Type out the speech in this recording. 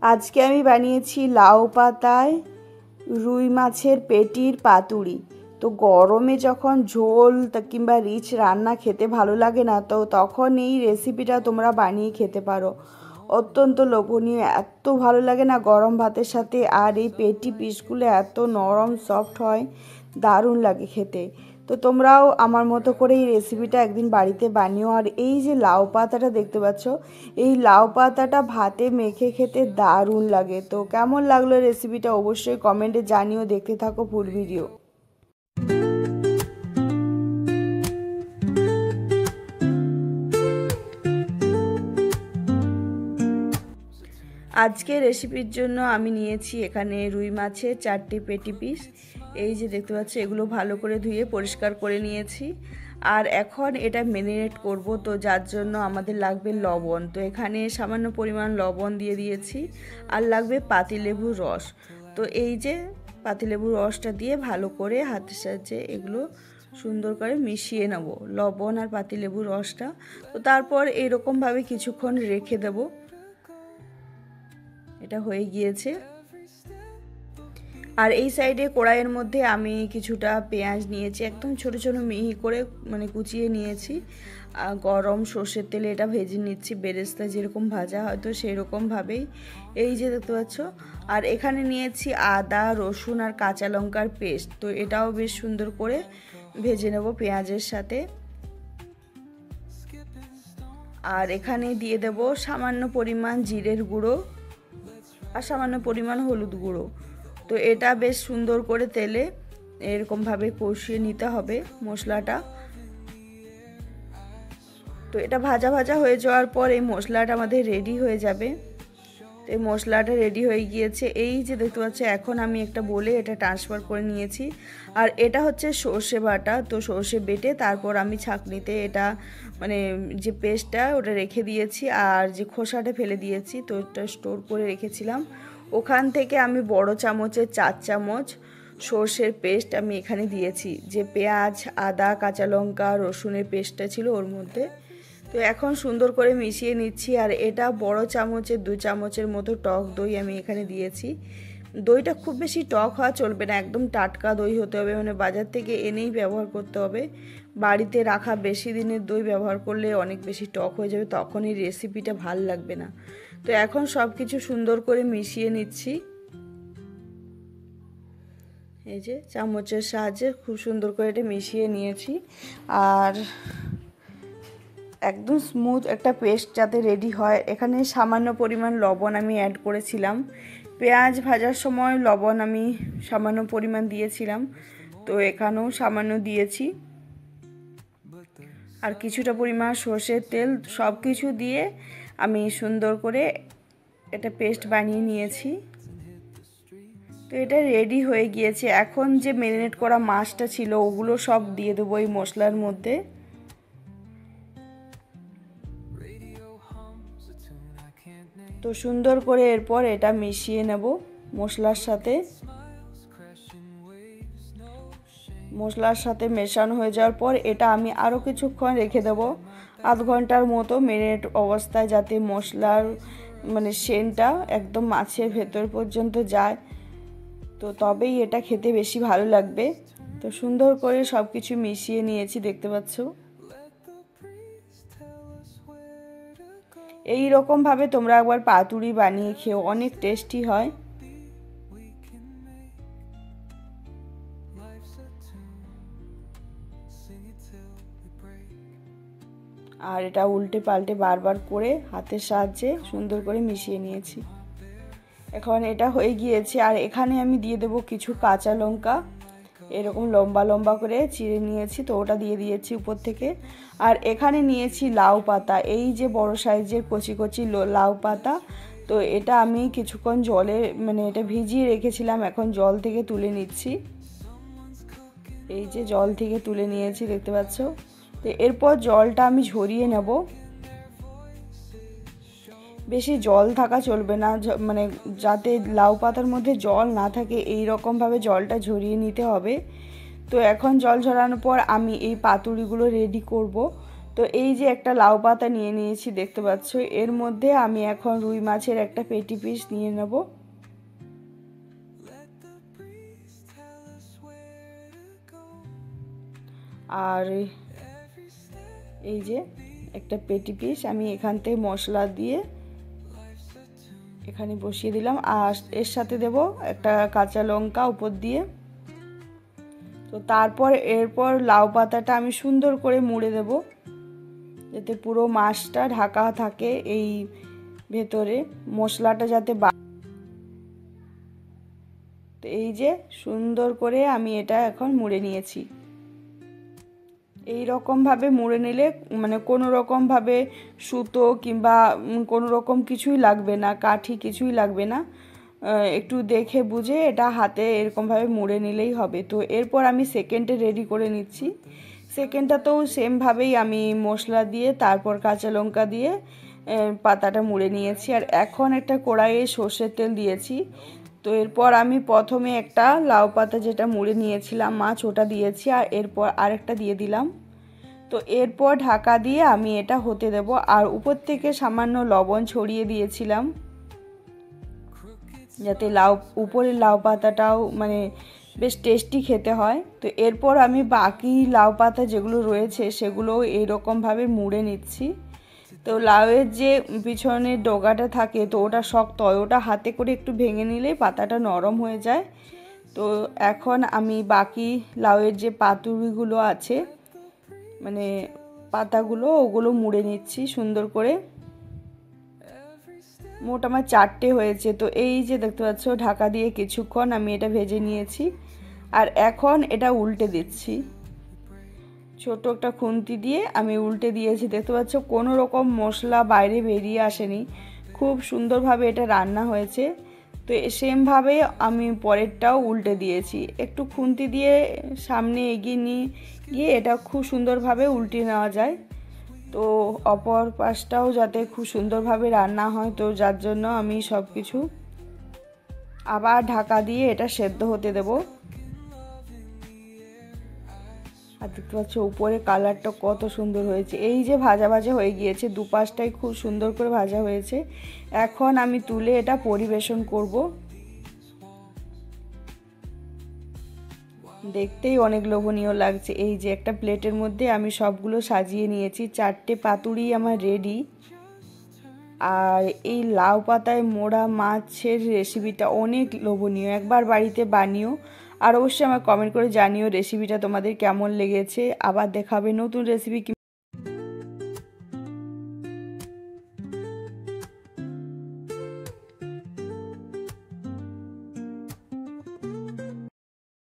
আজকে আমি বানিয়েছি লাউ পাতায় রুই মাছের পেটির পাতুরি। তো গরমে যখন ঝোল কিংবা রিচ রান্না খেতে ভালো লাগে না, তো তখন এই রেসিপিটা তোমরা বানিয়ে খেতে পারো। অত্যন্ত লোভনীয়, এত ভালো লাগে না গরম ভাতের সাথে। আর এই পেটি পিসগুলো এত নরম সফট হয়, দারুণ লাগে খেতে। তো তোমরাও আমার মতো করে এই রেসিপিটা একদিন বাড়িতে বানিও। আর এই যে লাউ পাতাটা দেখতে পাচ্ছ, এই লাউ পাতাটা ভাতে মেখে খেতে দারুণ লাগে। তো কেমন লাগলো রেসিপিটা অবশ্যই কমেন্টে জানিও। দেখতে থাকো ফুল ভিডিও। আজকে রেসিপির জন্য আমি নিয়েছি এখানে রুই মাছের 4টি পেটি পিস। এই যে দেখতে পাচ্ছ, এগুলো ভালো করে ধুয়ে পরিষ্কার করে নিয়েছি। আর এখন এটা ম্যারিনেট করব, তো যার জন্য আমাদের লাগবে লবণ। তো এখানে সামান্য পরিমাণ লবণ দিয়ে দিয়েছি। আর লাগবে পাতিলেবুর রস। তো এই যে পাতিলেবুর রসটা দিয়ে ভালো করে হাতের সাহায্যে এগুলো সুন্দর করে মিশিয়ে নেব, লবণ আর পাতিলেবুর রসটা। তো তারপর এরকমভাবে কিছুক্ষণ রেখে দেবো। এটা হয়ে গিয়েছে। আর এই সাইডে কড়াইয়ের মধ্যে আমি কিছুটা পেঁয়াজ নিয়েছি, একদম ছোট ছোট মিহি করে কুচিয়ে নিয়েছি। গরম সর্ষের তেলে এটা ভেজে নিচ্ছি, বেরেস্তা যেরকম ভাজা হয়তো সেই রকমভাবেই। এই যে দেখতে পাচ্ছ। আর এখানে নিয়েছি আদা, রসুন আর কাঁচা লঙ্কার পেস্ট। তো এটাও বেশ সুন্দর করে ভেজে নেব পেঁয়াজের সাথে। আর এখানে দিয়ে দেব সামান্য পরিমাণ জিরের গুঁড়ো আর সামান্য পরিমাণ হলুদ গুঁড়ো। তো এটা বেশ সুন্দর করে তেলে এরকমভাবে কষিয়ে নিতে হবে মশলাটা। তো এটা ভাজা ভাজা হয়ে যাওয়ার পর এই মশলাটা আমাদের রেডি হয়ে যাবে। তো এই মশলাটা রেডি হয়ে গিয়েছে। এই যে দেখতে পাচ্ছ, এখন আমি একটা বলে এটা ট্রান্সফার করে নিয়েছি। আর এটা হচ্ছে সর্ষে বাটা। তো সর্ষে বেটে তারপর আমি ছাঁকনিতে এটা যে পেস্টটা ওটা রেখে দিয়েছি। আর যে খোসাটা ফেলে দিয়েছি, তো ওটা স্টোর করে রেখেছিলাম। ওখান থেকে আমি বড় চামচের 4 চামচ সর্ষের পেস্ট আমি এখানে দিয়েছি, যে পেঁয়াজ, আদা, কাঁচা লঙ্কা, রসুনের পেস্টটা ছিল ওর মধ্যে। তো এখন সুন্দর করে মিশিয়ে নিচ্ছি। আর এটা বড় চামচের 2 চামচের মতো টক দই আমি এখানে দিয়েছি। দইটা খুব বেশি টক হওয়া চলবে না, একদম টাটকা দই হতে হবে, বাজার থেকে এনেই ব্যবহার করতে হবে। বাড়িতে রাখা বেশি দিনের দই ব্যবহার করলে অনেক বেশি টক হয়ে যাবে, তখন এই রেসিপিটা ভাল লাগবে না। তো এখন সব কিছু সুন্দর করে মিশিয়ে নিচ্ছি। এই যে চামচের সাহায্যে খুব সুন্দর করে এটা মিশিয়ে নিয়েছি। আর একদম স্মুথ একটা পেস্ট যাতে রেডি হয়, এখানে সামান্য পরিমাণ লবণ আমি অ্যাড করেছিলাম। পেঁয়াজ ভাজার সময় লবণ আমি সামান্য পরিমাণ দিয়েছিলাম, তো এখানেও সামান্য দিয়েছি। আর কিছুটা পরিমাণ সর্ষের তেল, সব কিছু দিয়ে আমি সুন্দর করে এটা পেস্ট বানিয়ে নিয়েছি। তো এটা রেডি হয়ে গিয়েছে। এখন যে ম্যারিনেট করা মাছটা ছিল ওগুলো সব দিয়ে দেবো এই মশলার মধ্যে। তো সুন্দর করে এরপর এটা মিশিয়ে নেব মশলার সাথে। মশলার সাথে মেশানো হয়ে যাওয়ার পর এটা আমি আরও কিছুক্ষণ রেখে দেবো, আধ ঘন্টার মতো ম্যারিনেট অবস্থায়, যাতে মশলার সেন্টটা একদম মাছের ভেতর পর্যন্ত যায়। তো তবেই এটা খেতে বেশি ভালো লাগবে। তো সুন্দর করে সব কিছু মিশিয়ে নিয়েছি, দেখতে পাচ্ছ। এই রকমভাবে তোমরা একবার পাতুরি বানিয়ে খেও, অনেক টেস্টি হয়। আর এটা উল্টে পাল্টে বারবার করে হাতের সাহায্যে সুন্দর করে মিশিয়ে নিয়েছি। এখন এটা হয়ে গিয়েছে। আর এখানে আমি দিয়ে দেবো কিছু কাঁচা লঙ্কা, এরকম লম্বা লম্বা করে চিড়ে নিয়েছি, তো ওটা দিয়ে দিয়েছি উপর থেকে। আর এখানে নিয়েছি লাউ পাতা, এই যে বড় সাইজের কচি কচি লাউ পাতা। তো এটা আমি কিছুক্ষণ জলে এটা ভিজিয়ে রেখেছিলাম, এখন জল থেকে তুলে নিচ্ছি। এই যে জল থেকে তুলে নিয়েছি, দেখতে পাচ্ছ। তো এরপর জলটা আমি ঝরিয়ে নেব। বেশি জল থাকা চলবে না, যাতে লাউ পাতার মধ্যে জল না থাকে এই রকমভাবে জলটা ঝরিয়ে নিতে হবে। তো এখন জল ঝরানোর পর আমি এই পাতুরিগুলো রেডি করব। তো তো এই যে একটা লাউ পাতা নিয়ে নিয়েছি দেখতে পাচ্ছ, এর মধ্যে আমি এখন রুই মাছের একটা পেটি পিস নিয়ে নেব। আর এই যে একটা পেটি পিস আমি এখান থেকে মশলা দিয়ে এখানে বসিয়ে দিলাম, আর এর সাথে দেব একটা কাঁচা লঙ্কা উপর দিয়ে। তো তারপর এরপর লাউ পাতাটা আমি সুন্দর করে মুড়ে দেব, যাতে পুরো মাছটা ঢাকা থাকে এই ভেতরে, মশলাটা যাতে তো এই যে সুন্দর করে আমি এটা এখন মুড়ে নিয়েছি। এই রকমভাবে মুড়ে নিলে মানে কোনো রকমভাবে সুতো কিংবা কোনো রকম কিছুই লাগবে না, কাঠি কিছুই লাগবে না, একটু দেখে বুঝে এটা হাতে এরকমভাবে মুড়ে নিলেই হবে। তো এরপর আমি সেকেন্ডে রেডি করে নিচ্ছি। সেকেন্ডটাতেও সেমভাবেই আমি মশলা দিয়ে তারপর কাঁচা লঙ্কা দিয়ে পাতাটা মুড়ে নিয়েছি। আর এখন একটা কড়াইয়ে সর্ষের তেল দিয়েছি। তো এরপর আমি প্রথমে একটা লাউ পাতা যেটা মুড়ে নিয়েছিলাম মাছ, ওটা দিয়েছি, আর এরপর আরেকটা দিয়ে দিলাম। তো এরপর ঢাকা দিয়ে আমি এটা হতে দেব। আর উপর থেকে সামান্য লবণ ছড়িয়ে দিয়েছিলাম, যাতে উপরের লাউ পাতাটাও মানে বেশ টেস্টি খেতে হয়। তো এরপর আমি বাকি লাউ পাতা যেগুলো রয়েছে সেগুলো এইরকমভাবে মুড়ে নিচ্ছি। তো লাউয়ের যে পিছনের ডগাটা থাকে তো ওটা শক্ত হয়, ওটা হাতে করে একটু ভেঙে নিলেই পাতাটা নরম হয়ে যায়। তো এখন আমি বাকি লাউয়ের যে পাতুরিগুলো আছে মানে পাতাগুলো, ওগুলো মুড়ে নিচ্ছি সুন্দর করে। মোট আমার 4টে হয়েছে। তো এই যে দেখতে পাচ্ছ ঢাকা দিয়ে কিছুক্ষণ আমি এটা ভেজে নিয়েছি। আর এখন এটা উল্টে দিচ্ছি, ছোট একটা খুন্তি দিয়ে আমি উল্টে দিয়েছি। দেখতে পাচ্ছ কোনো রকম মশলা বাইরে বেরিয়ে আসেনি, খুব সুন্দরভাবে এটা রান্না হয়েছে। তো সেমভাবে আমি পরেরটাও উল্টে দিয়েছি, একটু খুন্তি দিয়ে সামনে এগিয়ে নিয়ে গিয়ে এটা খুব সুন্দরভাবে উল্টে নেওয়া যায়। তো অপর পাশটাও যাতে খুব সুন্দরভাবে রান্না হয়, তো যার জন্য আমি সব কিছু আবার ঢাকা দিয়ে এটা সেদ্ধ হতে দেব। আর দেখতে পাচ্ছ উপরে কালারটা কত সুন্দর হয়েছে। এই যে ভাজা ভাজা হয়ে গিয়েছে, দুপাশটাই খুব সুন্দর করে ভাজা হয়েছে। এখন আমি তুলে এটা পরিবেশন করব। দেখতেই অনেক লোভনীয় লাগছে। এই যে একটা প্লেটের মধ্যে আমি সবগুলো সাজিয়ে নিয়েছি, 4টে পাতুরি আমার রেডি। আর এই লাউ পাতায় মোড়া মাছের রেসিপিটা অনেক লোভনীয়, একবার বাড়িতে বানিও। আর অবশ্যই আমার কমেন্ট করে জানিও রেসিপিটা তোমাদের কেমন লেগেছে। আবার দেখাবে নতুন রেসিপি।